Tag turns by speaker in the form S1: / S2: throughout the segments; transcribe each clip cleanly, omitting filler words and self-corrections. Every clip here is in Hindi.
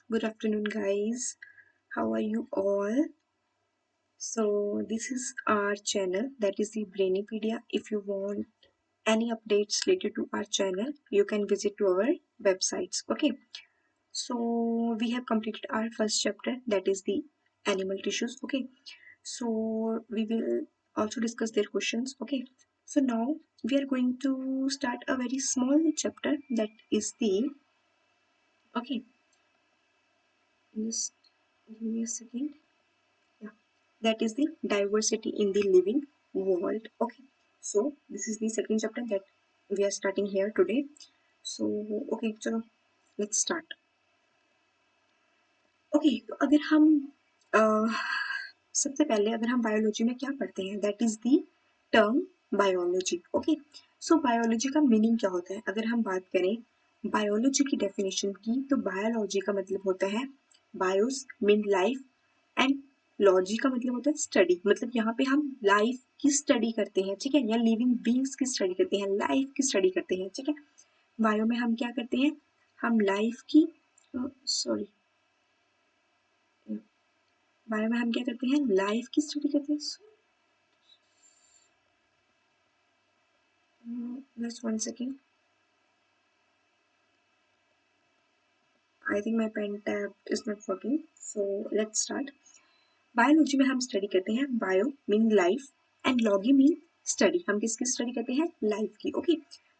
S1: Good afternoon, guys. How are you all? So, this is our channel, that is the Brainipedia. If you want any updates related to our channel, you can visit to our websites. Okay, so we have completed our first chapter, that is the animal tissues. Okay, so we will also discuss their questions. Okay, so now we are going to start a very small chapter, that is the okay. Just give me a second. Yeah, that is the diversity in the living world. Okay, so this is the second chapter that we are starting here today. So okay, चलो let's start. Okay, तो अगर हम सबसे पहले अगर हम बायोलॉजी में क्या पढ़ते हैं, that is the term biology. Okay, so biology का मीनिंग क्या होता है? अगर हम बात करें बायोलॉजी की डेफिनेशन की, तो बायोलॉजी का मतलब होता है, BIOS mean life and logy का मतलब होता है स्टडी. मतलब यहाँ पे हम लाइफ की स्टडी करते हैं, ठीक है, या लिविंग बींग्स की स्टडी करते हैं, लाइफ की स्टडी करते हैं, ठीक है. बायो में हम क्या करते हैं, हम लाइफ की सॉरी बायो में हम क्या करते हैं, लाइफ की स्टडी करते हैं. Just one second. I think my pen tab is not working. So let's start. Biology में हम स्टडी करते हैं, bio mean life and Loggy mean study. हम किसकी स्टडी करते हैं, लाइफ की. ओके,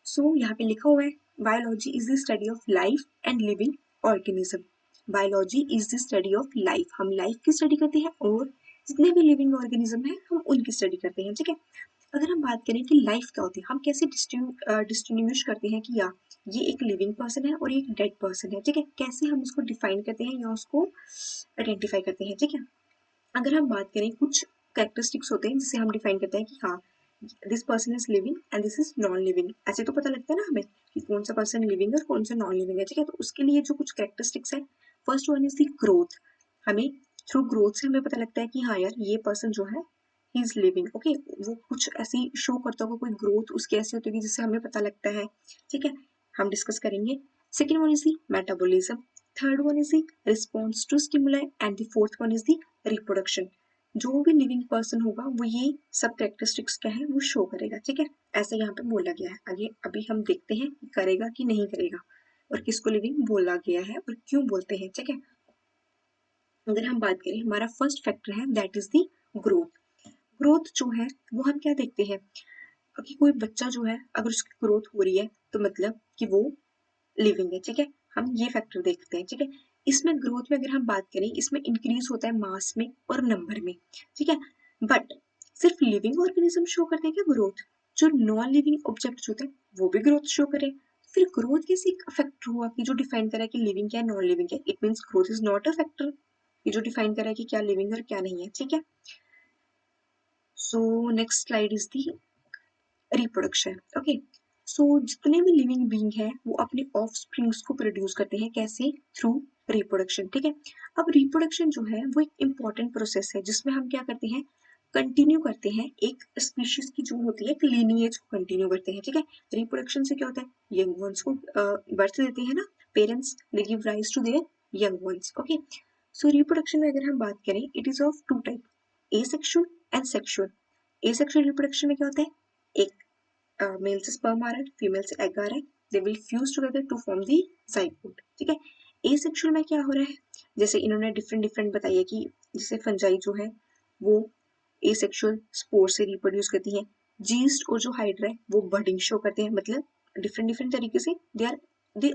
S1: सो यहाँ पे लिखा हुआ है biology is the study of life and living organism. Biology is the study of life. हम लाइफ की स्टडी करते हैं और जितने भी लिविंग ऑर्गेनिज्म है हम उनकी स्टडी करते हैं, ठीक है. अगर हम बात करें कि लाइफ क्या होती है, हम कैसे डिस्टिंग्विश करते हैं कि या ये एक लिविंग पर्सन है और ये एक डेड पर्सन है, ठीक है. कैसे हम उसको डिफाइन करते हैं या उसको आइडेंटिफाई करते हैं, ठीक है. अगर हम बात करें कुछ कैरेक्टरिस्टिक्स होते हैं जिससे हम डिफाइन करते हैं कि हाँ this person is living and this is non living. ऐसे तो पता लगता है ना हमें कि कौन सा पर्सन लिविंग है और कौन सा नॉन लिविंग है, ठीक है. तो उसके लिए जो कुछ कैरेक्टरिस्टिक्स है, first one is the growth. हमें थ्रू ग्रोथ से हमें पता लगता है कि हाँ यार ये पर्सन जो है ही इज लिविंग. ओके, वो कुछ ऐसी शो करता होगा, कोई ग्रोथ उसकी ऐसी होती होगी जिससे हमें पता लगता है, ठीक है. हम डिस्कस करेंगे. Second one is the metabolism. Third one is the response to stimuli and the fourth one is the reproduction. जो भी लिविंग पर्सन होगा वो ये सब कैरेक्टरिस्टिक्स क्या है वो शो करेगा, ठीक है. ऐसा यहाँ पे बोला गया है. आगे अभी हम देखते हैं कि करेगा कि नहीं करेगा और किसको लिविंग बोला गया है और क्यों बोलते हैं, ठीक है. अगर हम बात करें, हमारा फर्स्ट फैक्टर है that is the growth. Growth जो है वो हम क्या देखते हैं कि कोई बच्चा जो है अगर उसकी ग्रोथ हो रही है तो मतलब कि वो लिविंग है, ठीक है. हम ये फैक्टर देखते हैं, ठीक है. इसमें ग्रोथ में अगर हम बात करें, इसमें इंक्रीज होता है मास में और नंबर में, ठीक है. बट सिर्फ लिविंग ऑर्गेनिज्म शो करते हैं क्या ग्रोथ? जो नॉन लिविंग ऑब्जेक्ट होते हैं वो भी ग्रोथ शो करें. फिर ग्रोथ कैसे फैक्टर हुआ कि जो डिफाइन करा है कि लिविंग क्या है नॉन लिविंग है? It means growth is not a factor. ये जो डिफाइन करा है कि क्या लिविंग है और क्या नहीं है, ठीक है. So next slide is the reproduction. Okay, so जितने भी लिविंग बीइंग है वो अपने ऑफ स्प्रिंग्स को प्रोड्यूस करते हैं, कैसे? थ्रू रिप्रोडक्शन, ठीक है. अब रिप्रोडक्शन जो है वो एक इम्पॉर्टेंट प्रोसेस है जिसमें हम क्या करते हैं, कंटिन्यू करते हैं एक स्पीशीज की जो होती है एक लीनिएज को कंटिन्यू करते हैं, ठीक है. रिप्रोडक्शन से क्या होता है, यंग वंस को बर्थ देते हैं ना parents, they give rise to their young ones. Okay, so reproduction में अगर हम बात करें it is of two type, asexual and sexual. Asexual reproduction में क्या होता है, एक मेल से स्पर्म आ रहा है, फीमेल से एग आ रहा है, they will fuse together to form the zygote, ठीक है. एसेक्सुअल में क्या हो रहा है, जैसे इन्होंने डिफरेंट डिफरेंट बताई है कि जैसे फंजाई जो है वो एसेक्सुअल स्पोर से रिप्रोड्यूस करती है, जीस्ट और जो हाइड्रा है वो बडिंग शो करते हैं. मतलब डिफरेंट डिफरेंट तरीके से they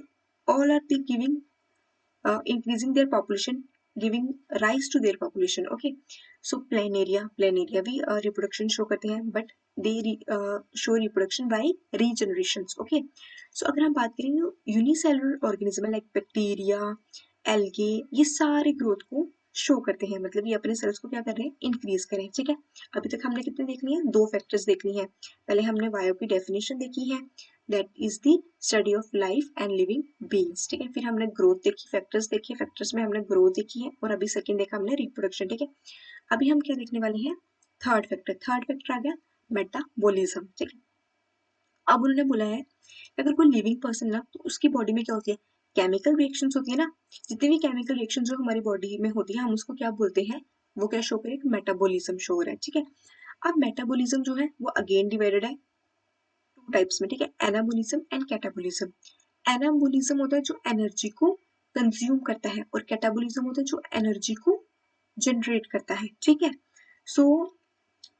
S1: all are the giving increasing their population, giving rise to their population. Okay, so planaria भी reproduction show करते हैं, but they show reproduction by regenerations. Okay, so अगर हम बात करें unicellular organism like bacteria, algae, ये सारे ग्रोथ को शो करते हैं, मतलब ये अपने सेल्स को क्या कर रहे हैं, इंक्रीज करें, ठीक है. अभी तक हमने कितने देख लिए हैं, दो फैक्टर्स देख लिए हैं. पहले हमने बायो की डेफिनेशन देखी है, that is the study of life and living beings, ठीक है. फिर हमने ग्रोथ देखी, फैक्टर्स देखे, फैक्टर्स में हमने ग्रोथ देखी है और अभी सेकंड देखा हमने रिप्रोडक्शन, ठीक है. अभी हम क्या देखने वाले हैं, थर्ड फैक्टर. थर्ड फैक्टर आ गया मेटाबॉलिज्म, ठीक है. अब उन्होंने बोला है कि अगर कोई लिविंग पर्सन ना तो उसकी बॉडी में क्या होती है, केमिकल रिएक्शंस होती है ना, जितनी भी केमिकल रिएक्शन जो हमारी बॉडी में होती है हम उसको क्या बोलते हैं, वो क्या शो करेगा, मेटाबॉलिज्म शो हो रहा है, ठीक है। अब मेटाबॉलिज्म जो है वो अगेन डिवाइडेड है टू टाइप्स में, ठीक है, एनाबोलिज्म एंड कैटाबोलिज्म। एनाबोलिज्म होता है जो एनर्जी को कंज्यूम करता है और कैटाबोलिज्म होता है जो एनर्जी को जनरेट करता है, ठीक है। सो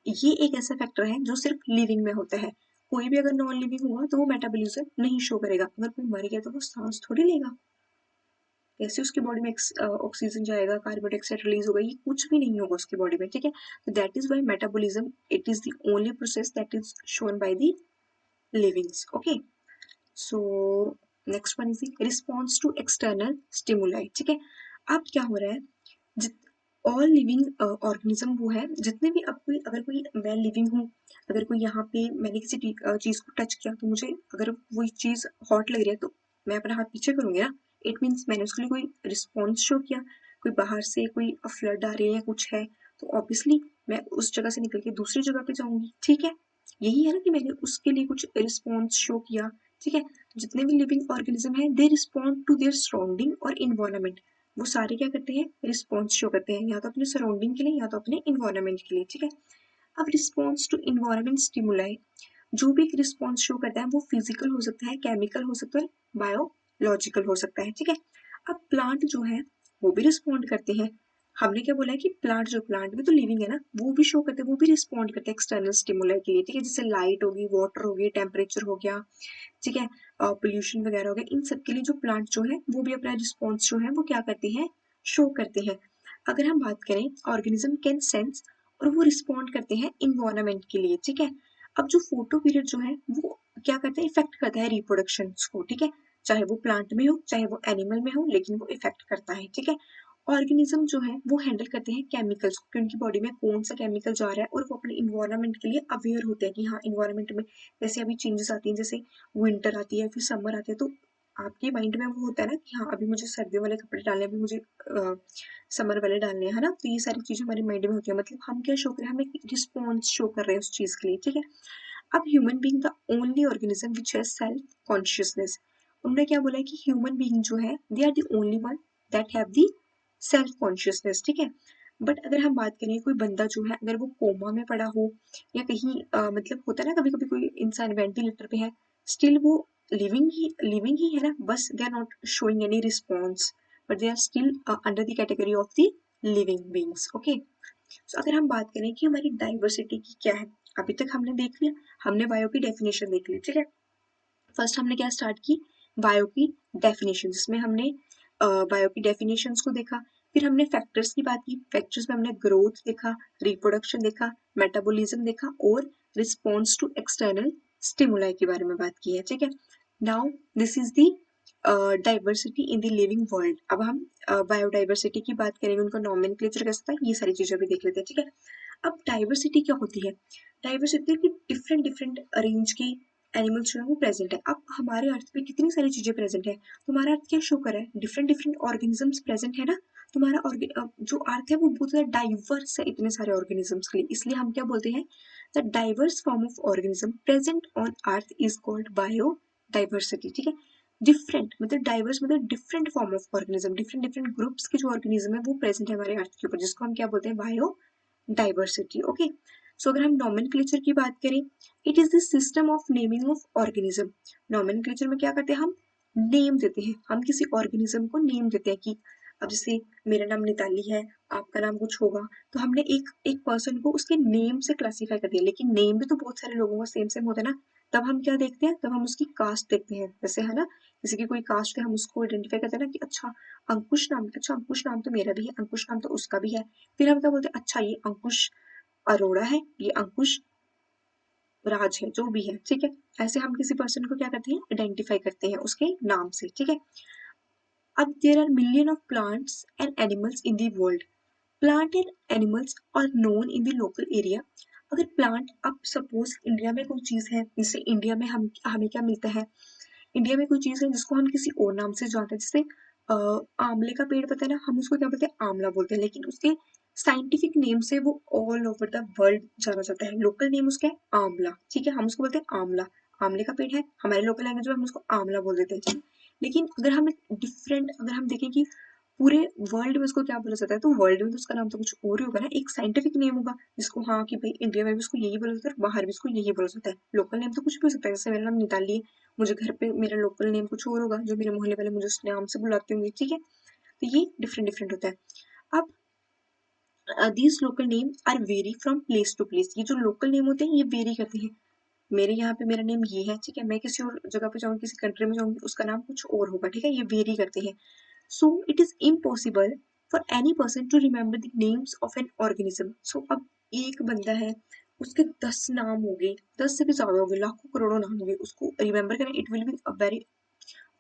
S1: ये एक ऐसा फैक्टर है जो सिर्फ लिविंग में होता है, कोई भी अगर नॉन लिविंग होगा तो वो मेटाबॉलिज्म नहीं शो करेगा। अगर कोई मर गया तो वो सांस थोड़ी लेगा, कैसे उसकी बॉडी में ऑक्सीजन जाएगा, कार्बन डाइऑक्साइड रिलीज होगा, ये कुछ भी नहीं होगा उसकी बॉडी में, ठीक है। तो that is why metabolism it is the only process that is shown by the livings, okay. So next one is the response to external stimuli, ठीक है। अब क्या हो रहा है, ऑल लिविंग ऑर्गेनिज्म वो है जितने भी, अब कोई अगर कोई मैं लिविंग हूँ, अगर कोई यहाँ पे मैंने किसी चीज को टच किया तो मुझे अगर वो चीज हॉट लग रही है तो मैं अपना हाथ पीछे करूंगी ना, इट मीन्स मैंने उसके लिए कोई रिस्पॉन्स शो किया। कोई बाहर से कोई फ्लड आ रही है कुछ है तो ऑब्वियसली मैं उस जगह से निकल के दूसरी जगह पे जाऊंगी, ठीक है। यही है ना कि मैंने उसके लिए कुछ रिस्पॉन्स शो किया, ठीक है। जितने भी लिविंग ऑर्गेनिज्म है they respond to their surrounding और इन्वायरमेंट, वो सारे क्या करते हैं, रिस्पॉन्स शो करते हैं, या तो अपने सराउंडिंग के लिए या तो अपने इन्वायरमेंट के लिए, ठीक है। अब रिस्पॉन्स टू इन्वायरमेंट स्टिमुलाई, जो भी एक रिस्पॉन्स शो करता है वो फिजिकल हो सकता है, केमिकल हो सकता है, बायोलॉजिकल हो सकता है, ठीक है। अब प्लांट जो है वो भी रिस्पॉन्ड करते हैं, हमने क्या बोला है कि प्लांट जो, प्लांट भी तो लिविंग है ना, वो भी शो करते हैं, वो भी रिस्पॉन्ड करते हैं एक्सटर्नल स्टिमुलाई के लिए, ठीक है। जैसे लाइट होगी, वाटर हो गई, टेम्परेचर हो गया, ठीक है, पोल्यूशन वगैरह हो गया, इन सब के लिए जो प्लांट जो है वो भी अपना रिस्पॉन्स जो है वो क्या करते हैं, शो करते हैं। अगर हम बात करें ऑर्गेनिज्म कैन सेंस, और वो रिस्पॉन्ड करते हैं इन्वायरमेंट के लिए, ठीक है। अब जो फोटो पीरियड जो है वो क्या करता है, इफेक्ट करता है रिप्रोडक्शन को, ठीक है। चाहे वो प्लांट में हो चाहे वो एनिमल में हो, लेकिन वो इफेक्ट करता है, ठीक है। ऑर्गेनिज्म जो है वो हैंडल करते हैं केमिकल्स को, कि उनकी बॉडी में कौन सा केमिकल जा रहा है, और वो अपने इन्वायरमेंट के लिए अवेयर होते हैं कि हाँ इन्वायरमेंट में जैसे अभी चेंजेस आती हैं, जैसे विंटर आती है फिर समर आती है, तो आपके माइंड में वो होता है ना कि हाँ अभी मुझे सर्दियों वाले कपड़े डालने हैं, अभी मुझे समर वाले डालने हैं, है ना। तो ये सारी चीजें हमारे माइंड में होती है, मतलब हम क्या शो कर रहे हैं, हम एक रिस्पॉन्स शो कर रहे हैं उस चीज के लिए, ठीक है। अब human being the only organism which has self consciousness, उन्होंने क्या बोला है कि ह्यूमन बीइंग जो है they are the only one that have the self consciousness, ठीक है। बट अगर हम बात करें कोई बंदा जो है अगर वो कोमा में पड़ा हो, या कहीं मतलब होता है ना कभी कभी कोई इंसान वेंटिलेटर पे है, स्टिल वो लिविंग ही है ना, बस they are not showing any response, but they are still under the category of the living beings, okay. So अगर हम बात करें कि हमारी डाइवर्सिटी की क्या है, अभी तक हमने देख लिया, हमने बायो की डेफिनेशन देख ली, ठीक है। फर्स्ट हमने क्या स्टार्ट की, बायो की डेफिनेशन, जिसमें हमने बायो की डेफिनेशंस को देखा, फिर हमने फैक्टर्स की बात की, फैक्टर्स में हमने ग्रोथ देखा, रिप्रोडक्शन देखा, मेटाबॉलिज्म देखा, और रिस्पॉन्स टू एक्सटर्नल स्टिमुलाई के बारे में बात की है, ठीक है। Now this is the diversity in the living world. अब हम बायोडाइवर्सिटी की बात करेंगे, उनका नॉमेनक्लेचर कैसा था, ये सारी चीजें भी देख लेते हैं, ठीक है। अब डाइवर्सिटी क्या होती है, डाइवर्सिटी की डिफरेंट डिफरेंट रेंज की एनिमल्स जो है वो प्रेजेंट है। अब हमारे अर्थ पे कितनी सारी चीजें प्रेजेंट है, तुम्हारा अर्थ क्या शो कर रहा है, डिफरेंट डिफरेंट ऑर्गेनिजम्स प्रेजेंट है ना, तुम्हारा जो अर्थ है वो बहुत ज्यादा डाइवर्स है इतने सारे ऑर्गेनिजम्स के लिए, इसलिए हम क्या बोलते हैं, the diverse form of organism present on earth is called bio diversity, ठीक है। डिफरेंट मतलब डाइवर्स मतलब different form of organism, different different groups के जो ऑर्गेनिज्म है वो प्रेजेंट है हमारे अर्थ के ऊपर, जिसको हम क्या बोलते हैं, बायो डाइवर्सिटी, ओके। सो अगर हम नॉमेनक्लेचर की बात करें, it is the system of naming of organism. Nomenclature में क्या करते हैं, हम नेम देते हैं, हम किसी ऑर्गेनिज्म को नेम देते हैं, कि अब जैसे मेरा नाम निताली है, आपका नाम कुछ होगा, तो हमने एक एक पर्सन को उसके नेम से क्लासीफाई कर दिया, लेकिन नेम भी तो बहुत सारे लोगों का सेम सेम होता है ना, तब हम क्या देखते हैं, तब हम उसकी कास्ट देखते हैं, जैसे है ना किसी की कोई कास्ट है हम उसको आइडेंटिफाई करते हैं ना कि अच्छा अंकुश नाम, अच्छा अंकुश नाम तो मेरा भी है, अंकुश नाम तो उसका भी है, फिर हम क्या बोलते हैं, अच्छा ये अंकुश अरोड़ा है, ये अंकुश राज है, जो भी है, ठीक है। ऐसे हम किसी पर्सन को क्या करते हैं, आइडेंटिफाई करते हैं उसके नाम से, ठीक है। अब there are million of plants and animals in the world, plant and animals are known in the local area. अगर प्लांट, अब सपोज इंडिया में कोई चीज है, जैसे इंडिया में हम हमें क्या मिलता है, इंडिया में कोई चीज है जिसको हम किसी और नाम से जानते हैं, जैसे आंवले का पेड़ पता है ना, हम उसको क्या बोलते हैं, आंवला बोलते हैं, लेकिन उसके साइंटिफिक नेम से वो ऑल ओवर द वर्ल्ड जाना जाता है, लोकल नेम उसका है आंवला, ठीक है, हम उसको बोलते हैं आंवला, आंवले का पेड़ है, हमारे लोकल लैंग्वेज में हम उसको आंवला बोल देते हैं, ठीक है। लेकिन अगर हम डिफरेंट अगर हम देखें कि पूरे वर्ल्ड में उसको क्या बोला जाता है, तो वर्ल्ड में तो उसका नाम तो कुछ और ही होगा ना, एक साइंटिफिक नेम होगा जिसको हाँ कि भाई इंडिया में भी उसको यही बोला जाता है और बाहर भी उसको यही बोला जाता है। लोकल नेम तो कुछ भी हो सकता है, जैसे मेरा नाम निताली है, मुझे घर पे मेरा लोकल नेम कुछ और होगा, जो मेरे मोहल्ले वाले मुझे उस नाम से बुलाते होंगे, ठीक है। तो ये डिफरेंट डिफरेंट होता है। अब these local name are vary from place to place, ये जो लोकल नेम होते हैं ये वेरी करते हैं। मेरे यहाँ पे मेरा नेम ये है, ठीक है, मैं किसी और जगह पे जाऊंगी, किसी कंट्री में जाऊंगी, उसका नाम कुछ और होगा, ठीक है, ये वेरी करते हैं। So it is impossible for any person to remember the names of an organism. So अब एक बंदा है, उसके 10 नाम हो गए, 10 से भी ज्यादा हो गए, लाखों करोड़ों नाम हो गए, उसको रिमेम्बर करना it will be a very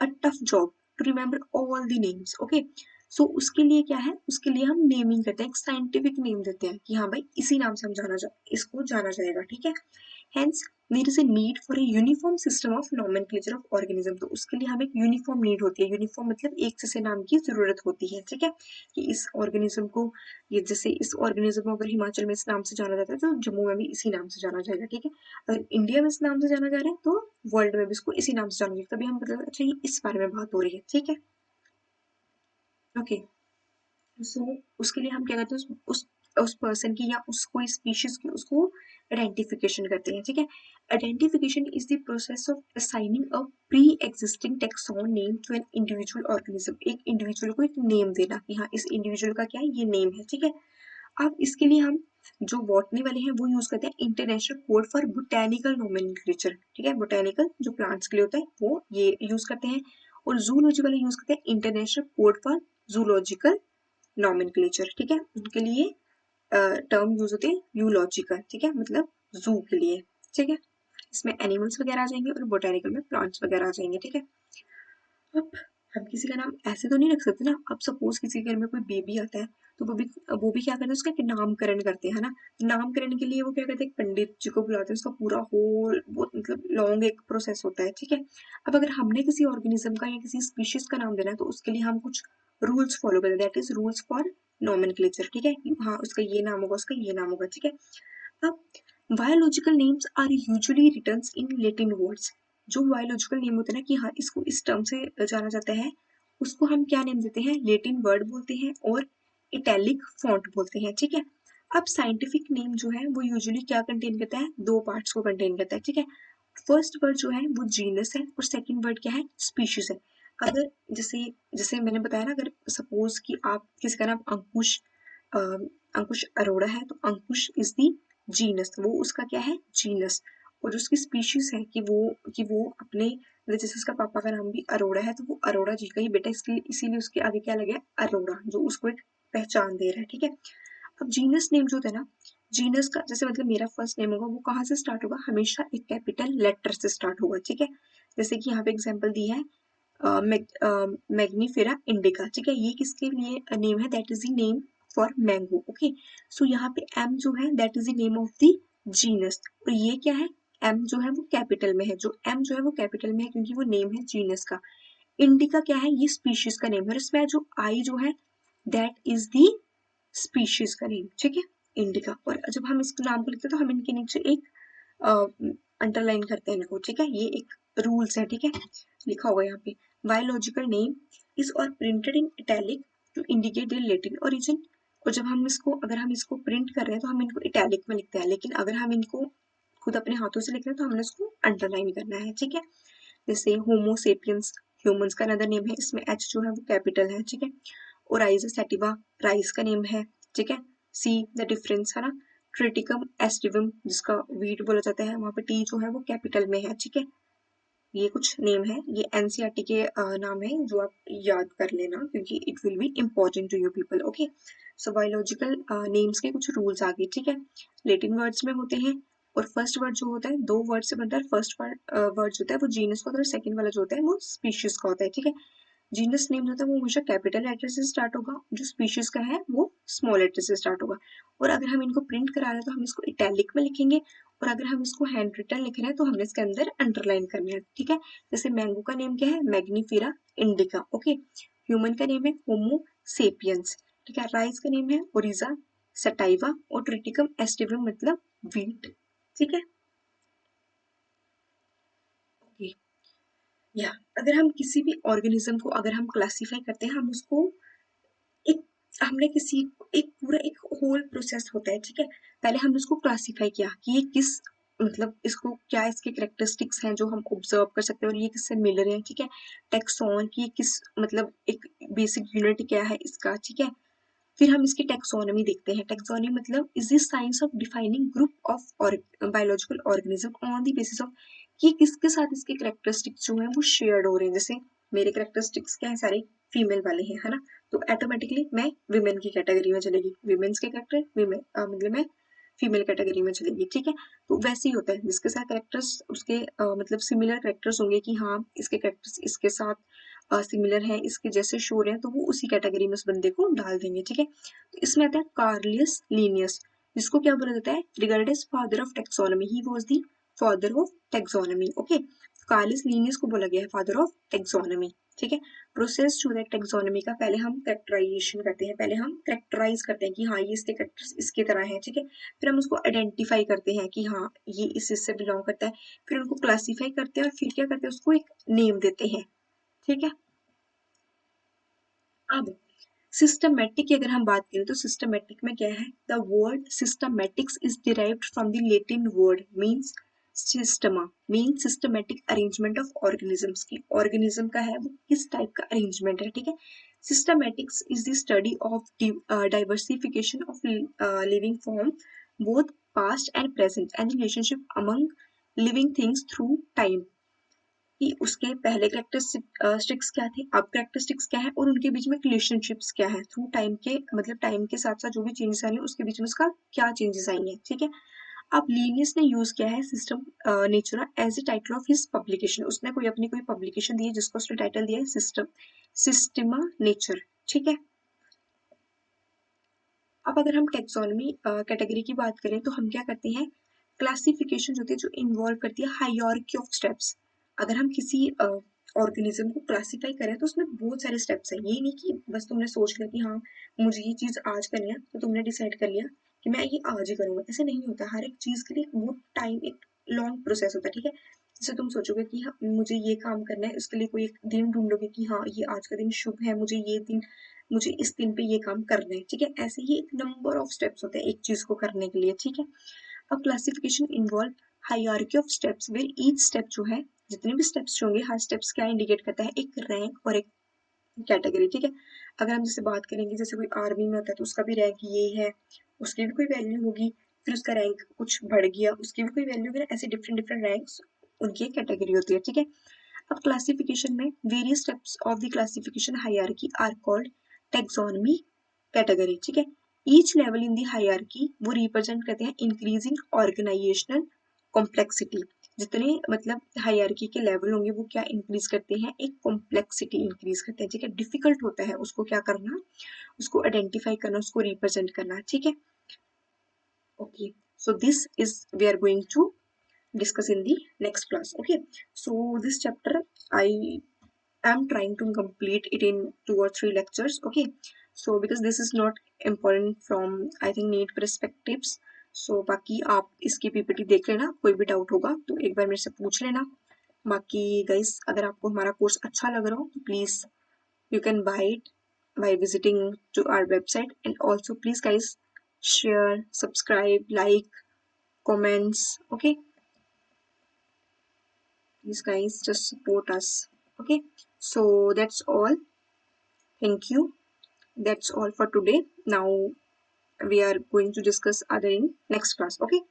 S1: a tough job to remember all the names, okay। सो उसके लिए क्या है, उसके लिए हम नेमिंग करते हैं, एक साइंटिफिक नेम देते हैं कि हाँ भाई इसी नाम से हम इसको जाना जाएगा, ठीक है। Hence there is a need for a uniform system of nomenclature of organism, तो उसके लिए हमें एक यूनिफॉर्म नीड होती है, यूनिफॉर्म मतलब एक जैसे नाम की जरूरत होती है, ठीक है। कि इस ऑर्गेनिज्म को, ये जैसे इस ऑर्गेनिज्म को अगर हिमाचल में इस नाम से जाना जाता है तो जम्मू में भी इसी नाम से जाना जाएगा, ठीक है। अगर इंडिया में इस नाम से जाना जा रहा है तो वर्ल्ड में भी इसको इसी नाम से जाना जाएगा, तभी हम मतलब अच्छा ये इस बारे में बात हो रही है, ठीक है। ओके, सो उसके लिए हम क्या करते हैं, उस पर्सन की या उस कोई स्पीशीज की उसको आइडेंटिफिकेशन करते हैं, ठीक है। Identification is the process of assigning a pre existing taxon name to an individual organism, एक इंडिविजुअल को एक नेम देना कि हाँ इस इंडिविजुअल का क्या है, ये नेम है, ठीक है। अब इसके लिए हम जो बॉटनी वाले हैं वो यूज करते हैं international code for botanical nomenclature, ठीक है, बोटेनिकल जो प्लांट्स के लिए होता है वो ये यूज करते हैं। और जूलॉजी वाले यूज करते हैं international code for zoological nomenclature, ठीक है, उनके लिए टर्म यूज होते हैं यूलॉजिकल, ठीक है, मतलब जू के लिए, ठीक है। इसमें एनिमल्स वगैरह आ जाएंगे और बोटेनिकल में प्लांट्स वगैरह आ जाएंगे, ठीक है। अब हम किसी का नाम ऐसे तो नहीं रख सकते ना, अब सपोज किसी के घर में कोई बेबी आता है तो वो भी क्या करते हैं, उसका नामकरण करते हैं, है ना। नामकरण के लिए वो क्या करते हैं, एक पंडित जी को बुलाते हैं, उसका पूरा होल बहुत मतलब लॉन्ग एक प्रोसेस होता है, ठीक है। अब अगर हमने किसी ऑर्गेनिज्म का या किसी स्पीशीज का नाम देना है तो उसके लिए हम कुछ रूल्स फॉलो करते हैं, that is rules for nomenclature, ठीक है। हाँ उसका ये नाम होगा, उसका ये नाम होगा, ठीक है। अब biological names are usually written in Latin words, जो बायोलॉजिकल नेम होते हैं ना कि हाँ इसको इस टर्म से जाना जाता है, उसको हम क्या नेम देते हैं, लैटिन वर्ड बोलते हैं और इटैलिक फॉन्ट बोलते हैं, ठीक है। अब साइंटिफिक नेम जो है वो यूजुअली क्या कंटेन करता है, दो पार्ट्स को कंटेन करता है, ठीक है। फर्स्ट वर्ड जो है वो जीनस है और सेकंड वर्ड क्या है, स्पीशीज है। अगर जैसे जैसे मैंने बताया ना, अगर सपोज कि आप किसी का नाम अंकुश अंकुश अरोड़ा है तो अंकुश इज दी जीनस, वो उसका क्या है, जीनस। और जो उसकी स्पीशीज है कि वो अपने मतलब जैसे उसका पापा का नाम भी अरोड़ा है तो वो अरोड़ा जी का ही बेटा, इसके इसीलिए उसके आगे क्या लगे अरोड़ा, जो उसको एक पहचान दे रहा है, ठीक है। अब जीनस नेम जो होता है ना, जीनस का जैसे मतलब मेरा फर्स्ट नेम होगा वो कहाँ से स्टार्ट होगा, हमेशा एक कैपिटल लेटर से स्टार्ट होगा, ठीक है। जैसे कि यहाँ पे एग्जांपल दी है मैग्नीफेरा इंडिका, ठीक है, ये किसके लिए नेम है, that is the name for mango, okay. So यहाँ पे एम जो है that is the name of the genus, और ये क्या है, एम जो है वो कैपिटल में है, जो एम जो है वो कैपिटल में है क्योंकि वो नेम है जीनस का। इंडिका क्या है, ये स्पीशीज का नेम है, और इसमें जो आई जो है दैट इज द स्पीशीज का नेम, ठीक है, इंडिका। और जब हम इसको नाम को लिखते हैं तो हम इनके नीचे एक अंडरलाइन करते हैं इनको, ठीक है, ये एक रूल्स है, ठीक है, लिखा होगा यहाँ पे बायोलॉजिकल नेम इज और printed in italic to indicate the Latin origin. और जब हम इसको अगर हम इसको प्रिंट कर रहे हैं तो हम इनको इटैलिक में लिखते हैं, लेकिन अगर हम इनको खुद अपने हाथों से लिख रहे हैं तो हमने इसको अंडरलाइन करना है, ठीक है। जैसे होमोसेपियंस ह्यूमंस का अनदर नेम है, इसमें एच जो है वो कैपिटल है, ठीक है। ओराइजा सैटिवा राइस का नेम है, ठीक है। सी द डिफरेंस है ना, ट्रिटिकम एस्टिवम जिसका वीट बोला जाता है वहां पे टी जो है वो कैपिटल में है, ठीक है। ये कुछ नेम है, ये एनसीईआरटी के नाम है जो आप याद कर लेना क्योंकि it will be important to you people, okay. So biological names के कुछ रूल्स आ गए, ठीक है, लेटिन वर्ड्स में होते हैं। और फर्स्ट वर्ड जो होता है दो वर्ड से बनता है, फर्स्ट वर्ड जो होता है वो जीनस का होता है और सेकंड वाला जो होता है वो स्पीशीज का होता है, ठीक है। जीनस नेम जो होता है वो हमेशा कैपिटल लेटर से स्टार्ट होगा, जो स्पीशीज का है वो स्मॉल लेटर से स्टार्ट होगा। और अगर हम इनको प्रिंट करा रहे हैं तो हम इसको इटैलिक में लिखेंगे, और अगर हम इसको हैंड रिटन लिख रहे हैं तो हमने इसके अंदर अंडरलाइन करना है, ठीक है। जैसे मैंगो का नेम क्या है, मैग्नीफेरा इंडिका, ओके। ह्यूमन का नेम है होमो सेपियंस, ठीक है। राइस का नेम है ओरिजा सटाइवा और ट्रिटिकम एस्टिवम मतलब वीट, ठीक है, ओके। या अगर हम किसी भी ऑर्गेनिज्म को अगर हम क्लासिफाई करते हैं, हम उसको एक हमने किसी एक पूरा एक होल प्रोसेस होता है, ठीक है। पहले हमने उसको क्लासिफाई किया कि ये किस मतलब इसको क्या इसके कैरेक्टरिस्टिक्स हैं जो हम ऑब्जर्व कर सकते हैं और ये किससे मिल रहे हैं, ठीक है। टेक्सॉन की किस मतलब एक बेसिक यूनिट क्या है इसका, ठीक है। फिर हम इसकी टेक्सोनॉमी देखते हैं। टेक्सोनॉमी मतलब is this science of defining group of biological organism on the basis of कि किसके साथ इसके कैरेक्टरिस्टिक्स जो हैं वो शेयर्ड हो रहे हैं। जैसे मेरे कैरेक्टरिस्टिक्स क्या है, सारे फीमेल वाले हैं, है ना। तो ऑटोमेटिकली मैं विमेन की कैटेगरी में चलेगी, विमेन्स के कैरेक्टर विमेन मतलब मैं फीमेल कैटेगरी में चलेगी, ठीक है। तो वैसे ही होता है जिसके साथ कैरेक्टर्स उसके मतलब सिमिलर कैरेक्टर्स होंगे कि हाँ इसके कैरेक्टर्स इसके साथ सिमिलर है, इसके जैसे शोर है, तो वो उसी कैटेगरी में उस बंदे को डाल देंगे, ठीक है। तो इसमें आता है कार्लियस लीनियस, जिसको क्या बोला जाता है, regarded as father of taxonomy, he was the father of taxonomy, okay. Carolus Linnaeus को बोला गया है फादर ऑफ टेक्सोनॉमी, ठीक है। प्रोसेस जो है टेक्सोनॉमी का, पहले हम कैरेक्टराइजेशन करते हैं, पहले हम कैरेक्टराइज करते हैं कि हाँ ये इसके कैरेक्टर्स इसके तरह हैं, ठीक है। फिर हम उसको आइडेंटिफाई करते हैं कि हाँ ये इस इससे बिलोंग करता है। फिर उनको क्लासीफाई करते हैं और फिर क्या करते हैं, उसको एक नेम देते हैं, ठीक है। अब सिस्टमैटिक की अगर हम बात करें तो सिस्टमैटिक में क्या है, the word systematics is derived from the Latin word means systema, mean systematic arrangement of organisms की, ऑर्गेनिज्म का है वो किस टाइप का अरेंजमेंट है, ठीक है। Systematics is the study of diversification of living form both past and present and relationship among living things through time, कि उसके पहले कैरेक्टरिस्टिक्स क्या थे, अब कैरेक्टरिस्टिक्स क्या है और उनके बीच में रिलेशनशिप्स क्या है थ्रू टाइम के, मतलब टाइम के साथ साथ जो भी चेंजेस आई हैं उसके बीच में उसका क्या चेंजेस आई हैं, ठीक है। अब लीनियस ने यूज किया है system natura as a title of his publication, उसने कोई अपनी कोई पब्लिकेशन दी है जिसको उसने टाइटल दिया है सिस्टम सिस्टमा नेचर, ठीक है। अब अगर हम टेक्सोनॉमी कैटेगरी की बात करें तो हम क्या करते हैं, क्लासिफिकेशन होती है जो इन्वॉल्व करती है हायरार्की ऑफ स्टेप्स। अगर हम किसी ऑर्गेनिज्म को क्लासिफाई करें तो उसमें बहुत सारे स्टेप्स हैं, ये नहीं कि बस तुमने सोच लिया कि हाँ मुझे ये चीज़ आज करनी है तो तुमने डिसाइड कर लिया कि मैं ये आज ही करूँगा, ऐसे नहीं होता। हर एक चीज़ के लिए बहुत टाइम एक लॉन्ग प्रोसेस होता है, ठीक है। जैसे तुम सोचोगे कि हाँ मुझे ये काम करना है, उसके लिए कोई एक दिन ढूंढोगे कि हाँ ये आज का दिन शुभ है, मुझे इस दिन पे ये काम करना है, ठीक है। ऐसे ही एक नंबर ऑफ स्टेप्स होते हैं एक चीज को करने के लिए, ठीक है। अब classification involve hierarchy of steps where each step जो है, जितने भी स्टेप्स होंगे हर स्टेप्स क्या इंडिकेट करता है, एक रैंक और एक कैटेगरी, ठीक है। अगर हम जैसे बात करेंगे जैसे कोई आर्मी में होता है तो उसका भी रैंक ये है, उसकी भी कोई वैल्यू होगी, फिर उसका रैंक कुछ बढ़ गया उसकी भी कोई वैल्यू होगी ना, ऐसे डिफरेंट डिफरेंट रैंक्स उनकी एक कैटेगरी होती है, ठीक है। अब क्लासिफिकेशन में various steps of the classification hierarchy are called taxonomy category, ठीक है। Each level in the hierarchy वो रिप्रेजेंट करते हैं इंक्रीजिंग ऑर्गेनाइजेशनल कॉम्प्लेक्सिटी, जितने मतलब हायरार्की के लेवल होंगे वो क्या इंक्रीज करते हैं, एक कॉम्प्लेक्सिटी इंक्रीज करते हैं, ठीक है। डिफिकल्ट होता है उसको क्या करना, उसको आइडेंटिफाई करना, उसको रिप्रेजेंट करना, ठीक है। Okay, so this is we are going to discuss in the next class, okay। So this chapter I am trying to complete it in 2 or 3 lectures, okay। So because this is not important from I think need perspectives, so बाकी आप इसकी पीपीटी देख लेना, कोई भी डाउट होगा तो एक बार मेरे से पूछ लेना। बाकी गाइस अगर आपको हमारा कोर्स अच्छा लग रहा हो तो please you can buy it by visiting to our website, and also please guys share, subscribe, like, comments, okay। Please guys just support us, okay। So that's all, thank you, that's all for today. Now we are going to discuss other in next class, okay।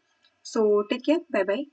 S1: So take care, bye bye.